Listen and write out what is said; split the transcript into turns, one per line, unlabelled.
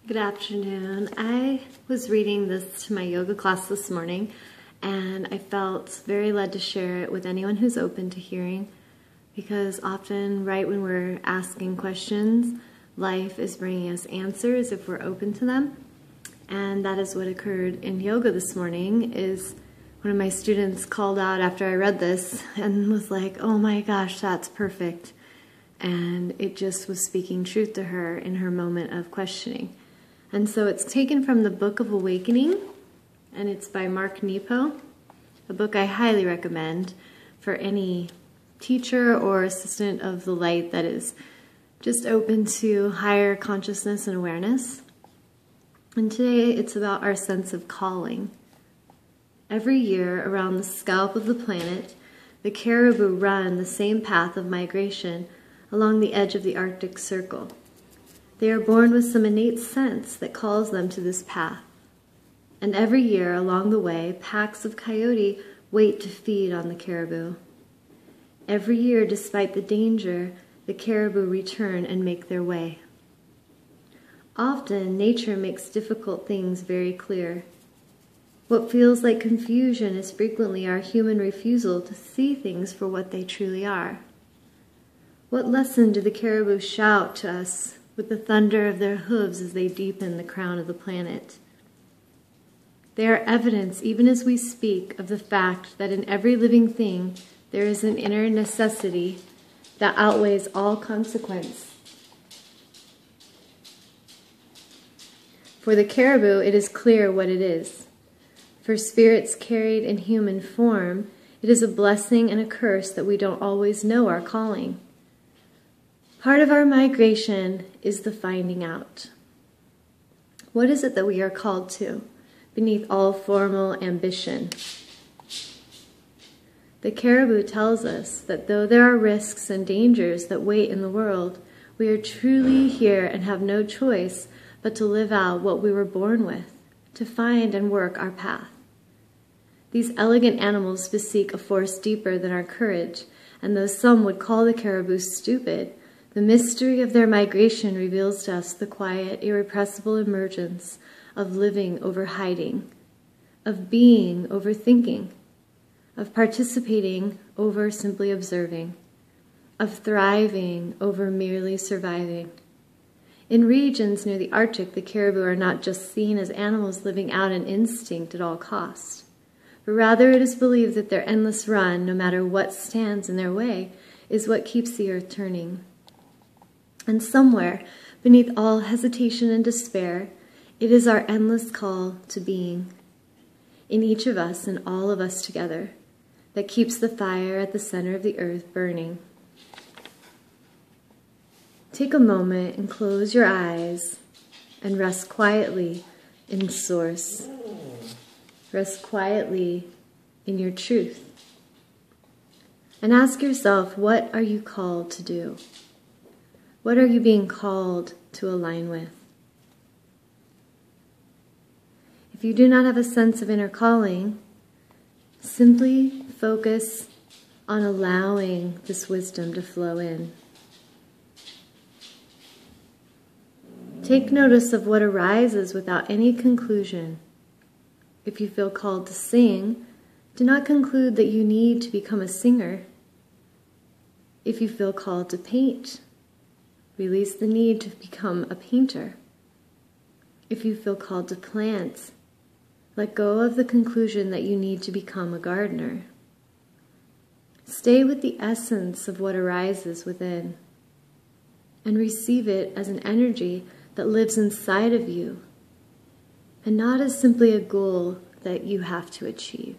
Good afternoon. I was reading this to my yoga class this morning, and I felt very led to share it with anyone who's open to hearing, because often right when we're asking questions, life is bringing us answers if we're open to them. And that is what occurred in yoga this morning. Is one of my students called out after I read this and was like, "Oh my gosh, that's perfect." And it just was speaking truth to her in her moment of questioning. And so it's taken from the Book of Awakening, and it's by Mark Nepo, a book I highly recommend for any teacher or assistant of the light that is just open to higher consciousness and awareness. And today it's about our sense of calling. Every year around the scalp of the planet, the caribou run the same path of migration along the edge of the Arctic Circle. They are born with some innate sense that calls them to this path. And every year along the way, packs of coyote wait to feed on the caribou. Every year, despite the danger, the caribou return and make their way. Often, nature makes difficult things very clear. What feels like confusion is frequently our human refusal to see things for what they truly are. What lesson do the caribou shout to us with the thunder of their hooves as they deepen the crown of the planet? They are evidence, even as we speak, of the fact that in every living thing there is an inner necessity that outweighs all consequence. For the caribou, it is clear what it is. For spirits carried in human form, it is a blessing and a curse that we don't always know our calling. Part of our migration is the finding out. What is it that we are called to, beneath all formal ambition? The caribou tells us that though there are risks and dangers that wait in the world, we are truly here and have no choice but to live out what we were born with, to find and work our path. These elegant animals beseech a force deeper than our courage, and though some would call the caribou stupid, the mystery of their migration reveals to us the quiet, irrepressible emergence of living over hiding, of being over thinking, of participating over simply observing, of thriving over merely surviving. In regions near the Arctic, the caribou are not just seen as animals living out an instinct at all costs, but rather it is believed that their endless run, no matter what stands in their way, is what keeps the earth turning. And somewhere, beneath all hesitation and despair, it is our endless call to being, in each of us and all of us together, that keeps the fire at the center of the earth burning. Take a moment and close your eyes and rest quietly in Source. Rest quietly in your truth. And ask yourself, what are you called to do? What are you being called to align with? If you do not have a sense of inner calling, simply focus on allowing this wisdom to flow in. Take notice of what arises without any conclusion. If you feel called to sing, do not conclude that you need to become a singer. If you feel called to paint, release the need to become a painter. If you feel called to plant, let go of the conclusion that you need to become a gardener. Stay with the essence of what arises within and receive it as an energy that lives inside of you and not as simply a goal that you have to achieve.